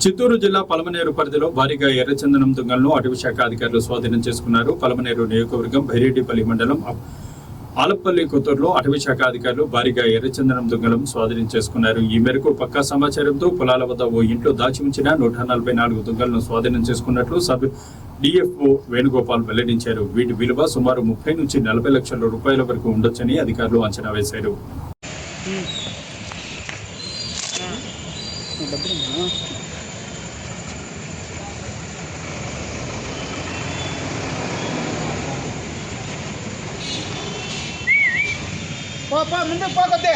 చిత్తూరు జిల్లా పలమనేరు పరిధిలో భారీగా ఎర్రచందనం దుంగలను అటవీ శాఖ అధికారులు స్వాధీనం చేసుకున్నారు. పలమనేరు నియోజకవర్గం భైరెడ్డిపల్లి మండలం ఆలపల్లి కొత్తూరులో అటవీ శాఖ అధికారులు భారీగా ఎర్రచందనం దుంగలను స్వాధీనం చేసుకున్నారు. ఈ మేరకు పక్కా సమాచారంతో పొలాల వద్ద ఓ ఇంట్లో దాచి ఉంచిన 144 దుంగలను స్వాధీనం చేసుకున్నట్లు సబ్ డిఎఫ్ఓ వేణుగోపాల్ వెల్లడించారు. వీటి విలువ సుమారు 30 నుంచి 40 లక్షల రూపాయల వరకు ఉండొచ్చని అధికారులు అంచనా వేశారు. ముందుకు పోకొద్దే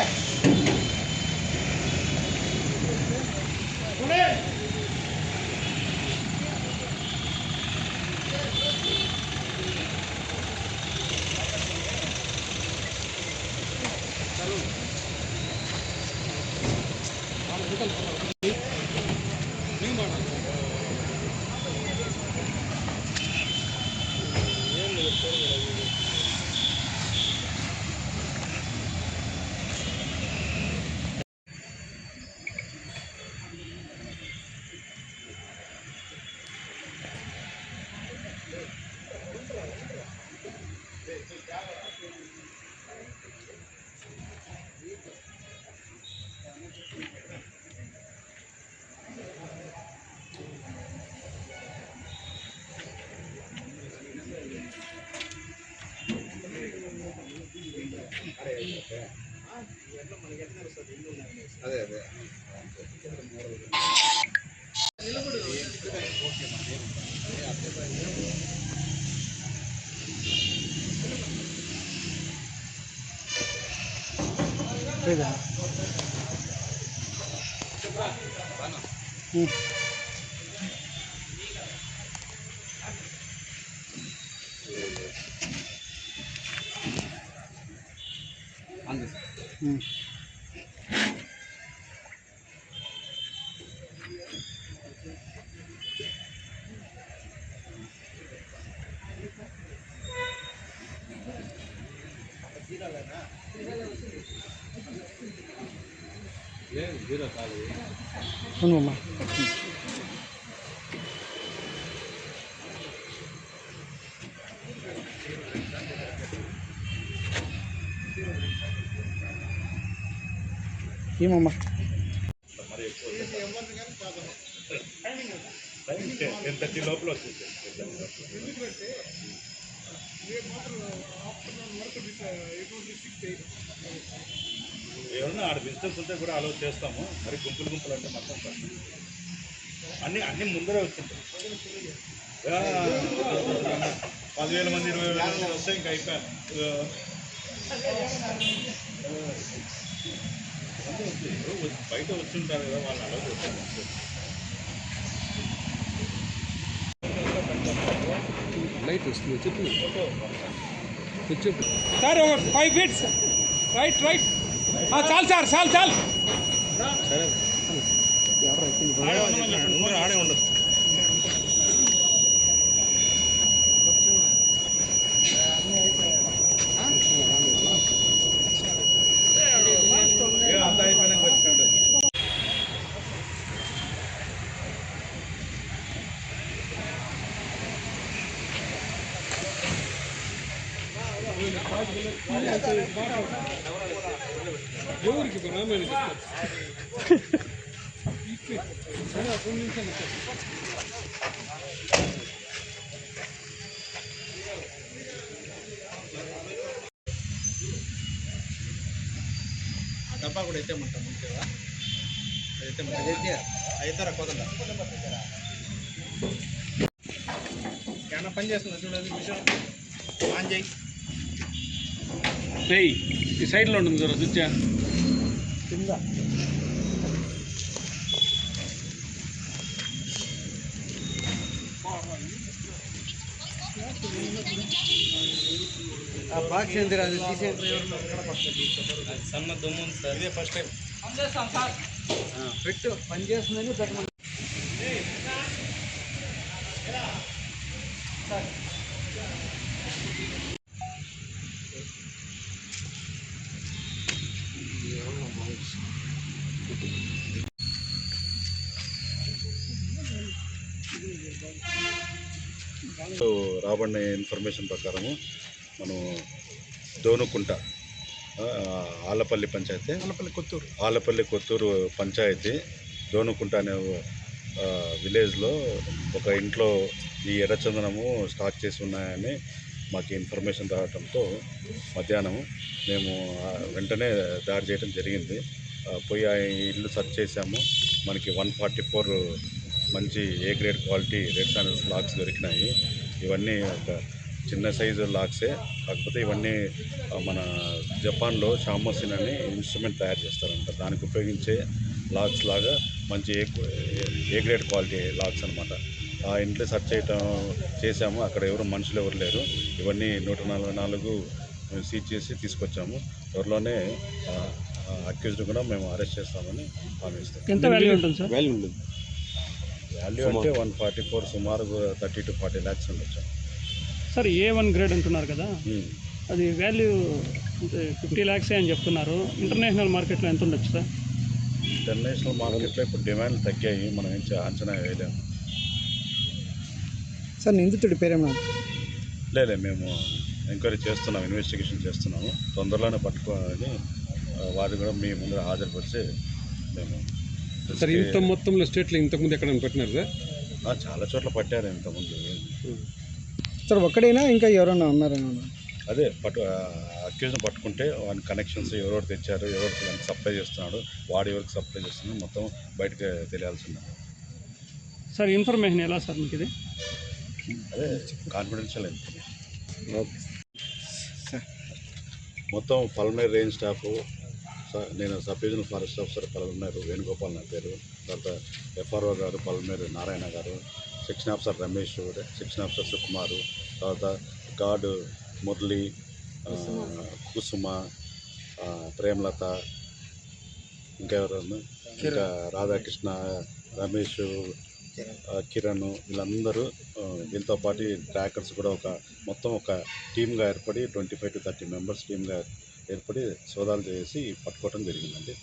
అదే అదే జీరో కాదు ఏమమ్మా 10:30 లోపల వచ్చేసి ఏమన్నా ఆడ బిజినెస్ ఉంటే కూడా అలౌ చేస్తాము. మరి గుంపులు అంటే మొత్తం అన్ని ముందరే వచ్చింటాయి. 10,000 మంది 20,000 మంది వస్తే ఇంకా అయిపోయాను. బయట వచ్చుంటారు కదా, వాళ్ళు అలౌ చేస్తారు. లైట్ వస్తుంది చెప్పు సార్. 5 feet రైట్ చాలు సార్ చాలు. సరే ఆడే ఉండదు. అంతా అయిపోయినాక వచ్చినాడు. ఎవరికి డబ్బా కూడా అయితే ఉంటాం ముందుగా అయితే కొద్దా ఏమన్నా పని చేస్తుందా చూడండి. విషయం ఆన్ చేయి. ఈ సైడ్లో ఉంటుంది చూడ స్విచ్ కింద. ఆ బాక్స్ ఎంత రాదు సన్న దుమ్ము సార్. ఇదే ఫస్ట్ టైం పెట్టు పని చేస్తుందని పెట్టమని. రాబడిన ఇన్ఫర్మేషన్ ప్రకారము మనం దోనుకుంట ఆలపల్లి పంచాయతీ ఆలపల్లి కొత్తూరు పంచాయతీ దోనుకుంట అనే విలేజ్లో ఒక ఇంట్లో ఈ ఎర్రచందనము స్టాక్ చేసి ఉన్నాయని మాకు ఇన్ఫర్మేషన్ రావడంతో మధ్యాహ్నం మేము వెంటనే దాడి చేయడం జరిగింది. పోయి ఆ ఇల్లు సెర్చ్ చేసాము. మనకి 144 మంచి A grade quality red sandals lakhs దొరికినాయి. ఇవన్నీ ఒక చిన్న సైజు లాక్సే, కాకపోతే ఇవన్నీ మన జపాన్లో షామోసిన్ అని ఇన్స్ట్రుమెంట్ తయారు చేస్తారంట. దానికి ఉపయోగించే లాక్స్ లాగా మంచి ఏ గ్రేడ్ క్వాలిటీ లాక్స్ అనమాట. ఆ ఇంట్లో సెర్చ్ చేసాము. అక్కడ మనుషులు ఎవరు లేరు. ఇవన్నీ 144 సీజ్ చేసి తీసుకొచ్చాము. త్వరలోనే అక్యూజ్డ్ కూడా మేము అరెస్ట్ చేస్తామని హామీస్తాం. ఎంత వాల్యూ ఉంటుంది సార్? వాల్యూ అంటే 144 సుమారు 30 to 40 lakhs ఉండొచ్చు. సార్ A1 గ్రేడ్ అంటున్నారు కదా, అది వాల్యూ 50 lakhs అని చెప్తున్నారు. ఇంటర్నేషనల్ మార్కెట్లో ఎంత ఉండొచ్చు సార్? ఇంటర్నేషనల్ మార్కెట్లో ఇప్పుడు డిమాండ్లు తగ్గాయి, మనం ఏం అంచనా వేయలేము. సార్ నిందితుడి పేరేమన్నా? లేదు, మేము ఎంక్వైరీ చేస్తున్నాము, ఇన్వెస్టిగేషన్ చేస్తున్నాము. తొందరలోనే పట్టుకోవాలని వారు కూడా మీ ముందు హాజరుపరిచి మేము సార్ ఇంత మొత్తంలో స్టేట్లో ఇంతకుముందు ఎక్కడ పెట్టినారు సార్? చాలా చోట్ల పట్టారు ఇంతకుముందు. సార్ ఒక్కడైనా ఇంకా ఎవరైనా ఉన్నారేమో? అదే అక్యూజ్ని పట్టుకుంటే వాడి కనెక్షన్స్ ఎవరెవరు తెచ్చారు, ఎవరికి సప్లై చేస్తున్నాడు, వాడు ఎవరికి సప్లై చేస్తున్నాడు మొత్తం బయటకు తెలియాల్సింది. సార్ ఇన్ఫర్మేషన్ ఎలా సార్ మీకు ఇది? అదే కాన్ఫిడెన్షియల్ ఇన్ఫర్మేషన్. Okay sir. మొత్తం పల్మనేర్ రేంజ్ స్టాఫ్, నేను sub divisional forest officer Palamaner Venugopal నా పేరు, తర్వాత FRO గారు పల్మనేరు నారాయణ గారు, section officer Ramesh, section officer Sukumar, తర్వాత గార్డ్ మురళి, కుసుమ, ప్రేమలత, ఇంకా ఎవరు, ఇంకా రాధాకృష్ణ, రమేష్, కిరణ్, వీళ్ళందరూ, వీళ్ళతో పాటు ట్రాకర్స్ కూడా మొత్తం ఒక టీమ్గా ఏర్పడి 25 to 30 మెంబర్స్ టీమ్గా ఏర్పడి సోదాలు చేసి పట్టుకోవడం జరిగిందండి.